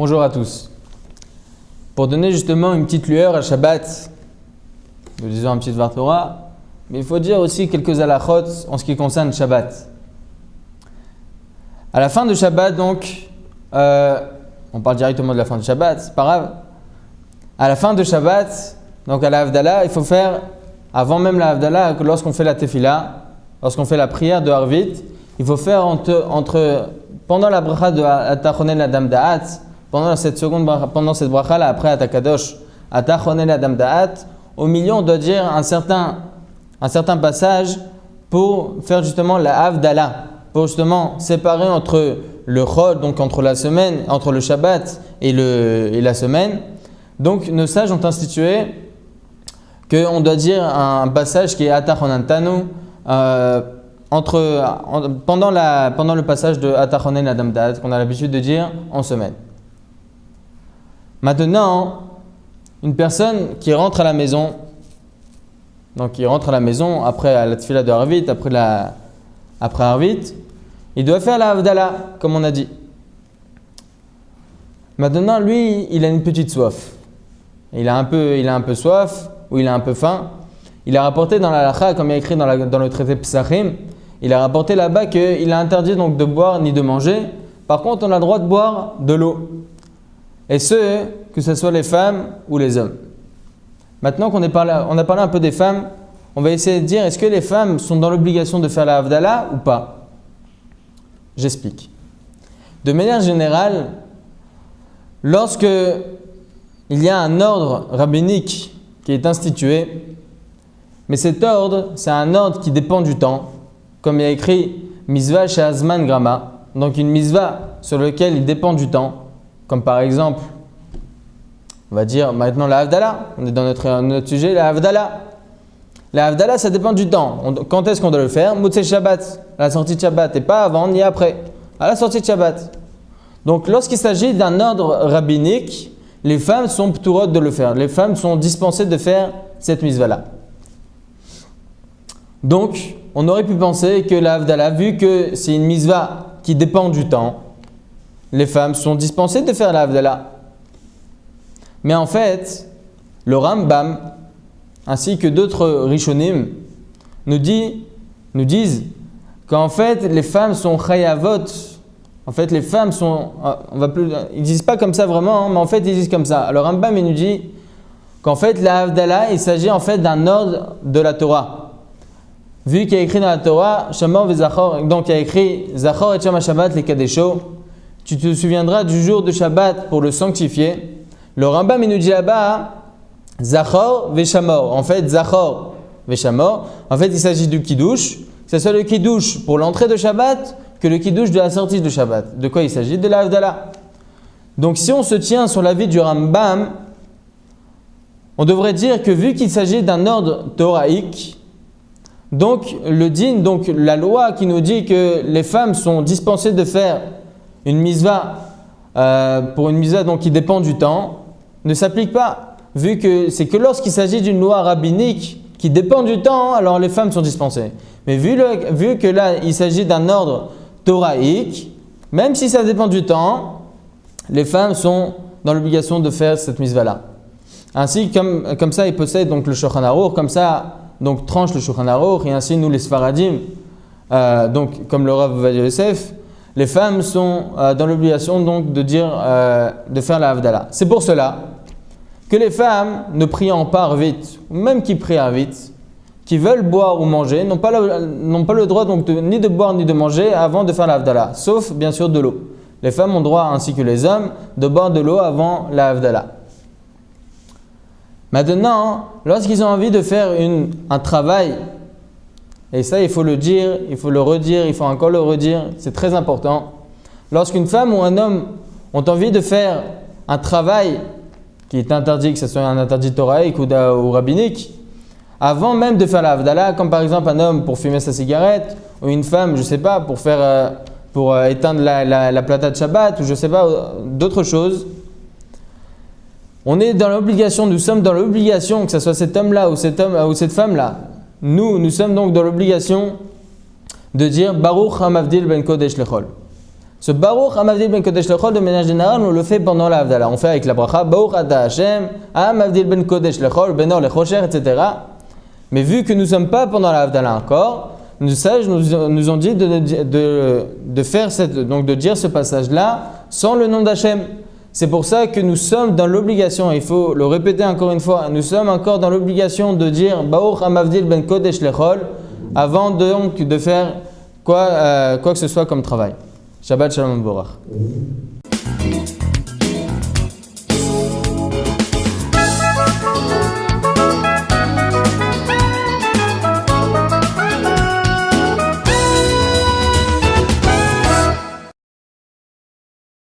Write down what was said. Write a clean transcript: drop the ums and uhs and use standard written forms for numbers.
Bonjour à tous. Pour donner justement une petite lueur à Shabbat, nous disons un petit Dvar Torah, mais il faut dire aussi quelques halachot en ce qui concerne Shabbat. À la fin de Shabbat, donc, on parle directement de la fin de Shabbat, c'est pas grave. À la fin de Shabbat, donc à la Havdalah, il faut faire, avant même la Havdalah, lorsqu'on fait la Tefila, lorsqu'on fait la prière de Harvit, il faut faire pendant la bracha de Atachonel Adam Da'at, pendant cette bracha là, après Atakadosh, Atachonel Adam Da'at, au milieu on doit dire un certain passage pour faire justement la Havdalah, pour justement séparer entre le Chol, donc entre la semaine, entre le Shabbat et la semaine. Donc nos sages ont institué qu'on doit dire un passage qui est Atachonantanu pendant le passage de Atachonel Adam Da'at qu'on a l'habitude de dire en semaine. Maintenant, une personne qui rentre à la maison, après la tefila de Harvit, après Harvit, il doit faire la Havdalah, comme on a dit. Maintenant, lui, il a une petite soif. Il a un peu soif, ou il a un peu faim. Il a rapporté dans la halakha, comme il y a écrit dans le traité Pesachim, il a rapporté là-bas qu'il a interdit donc de boire ni de manger. Par contre, on a le droit de boire de l'eau. Et que ce soit les femmes ou les hommes. Maintenant qu'on a parlé un peu des femmes, on va essayer de dire est-ce que les femmes sont dans l'obligation de faire la Havdalah ou pas? J'explique. De manière générale, lorsque il y a un ordre rabbinique qui est institué, mais cet ordre, c'est un ordre qui dépend du temps, comme il y a écrit Misva She'azman Grama, donc une misva sur laquelle il dépend du temps, comme par exemple, on va dire maintenant la Havdalah, on est dans notre sujet, la Havdalah. La Havdalah, ça dépend du temps. Quand est-ce qu'on doit le faire? Motzei Shabbat, à la sortie de Shabbat, et pas avant ni après, à la sortie de Shabbat. Donc lorsqu'il s'agit d'un ordre rabbinique, les femmes sont p'turot de le faire. Les femmes sont dispensées de faire cette misva-là. Donc, on aurait pu penser que la Havdalah, vu que c'est une misva qui dépend du temps, les femmes sont dispensées de faire la Havdalah. Mais en fait, le Rambam, ainsi que d'autres Rishonim, nous disent qu'en fait, les femmes sont chayavot. En fait, les femmes sont… ils ne disent pas comme ça vraiment, mais en fait, ils disent comme ça. Alors, Rambam, il nous dit qu'en fait, la Havdalah, il s'agit en fait d'un ordre de la Torah. Vu qu'il y a écrit dans la Torah, Shamor v'Zachor, donc il y a écrit Zachor et Shama Shabbat les Kadesho, tu te souviendras du jour de Shabbat pour le sanctifier. Le Rambam, il nous dit là-bas, Zachor v'Shamor. En fait, Zachor v'Shamor, en fait, il s'agit du Kiddush, que ce soit le Kiddush pour l'entrée de Shabbat que le Kiddush de la sortie de Shabbat. De quoi il s'agit? De la Havdalah. Donc, si on se tient sur l'avis du Rambam, on devrait dire que vu qu'il s'agit d'un ordre toraïque, donc le din, donc la loi qui nous dit que les femmes sont dispensées de faire une misva pour une misva donc qui dépend du temps, ne s'applique pas. Vu que c'est que lorsqu'il s'agit d'une loi rabbinique qui dépend du temps, alors les femmes sont dispensées. Mais vu que là il s'agit d'un ordre toraïque, même si ça dépend du temps, les femmes sont dans l'obligation de faire cette misva-là. Ainsi, comme ça, ils possèdent donc le Shulchan Aruch, comme ça, donc tranche le Shulchan Aruch, et ainsi nous les Sfaradim, donc comme le Rav Ovadia Yosef, les femmes sont dans l'obligation donc de faire la Havdalah. C'est pour cela que les femmes ne priant pas vite, ou même qui prient vite, qui veulent boire ou manger, n'ont pas le droit donc ni de boire ni de manger avant de faire la Havdalah, sauf bien sûr de l'eau. Les femmes ont droit, ainsi que les hommes, de boire de l'eau avant la Havdalah. Maintenant, lorsqu'ils ont envie de faire un travail, et ça il faut le dire, il faut le redire, il faut encore le redire, c'est très important. Lorsqu'une femme ou un homme ont envie de faire un travail qui est interdit, que ce soit un interdit toraïque ou rabbinique, avant même de faire la Havdalah, comme par exemple un homme pour fumer sa cigarette, ou une femme, je ne sais pas, pour éteindre la plata de Shabbat, ou je ne sais pas, d'autres choses, nous sommes dans l'obligation, que ce soit cet homme-là ou cette femme-là, nous sommes donc dans l'obligation de dire Baruch Hamavdil ben Kodesh lechol. Ce Baruch Hamavdil ben Kodesh Lechol de manière générale, on le fait pendant la Havdalah. On fait avec la bracha Baruch Ata Hashem, Hamavdil ben Kodesh Lechol, Benor Lechocher, etc. Mais vu que nous ne sommes pas pendant la Havdalah encore, nos sages nous ont dit de faire donc de dire ce passage-là sans le nom d'Hachem. C'est pour ça que nous sommes dans l'obligation, il faut le répéter encore une fois, nous sommes encore dans l'obligation de dire Baruch Hamavdil ben Kodesh Lechol avant donc de faire quoi que ce soit comme travail. Shabbat Shalom Borach.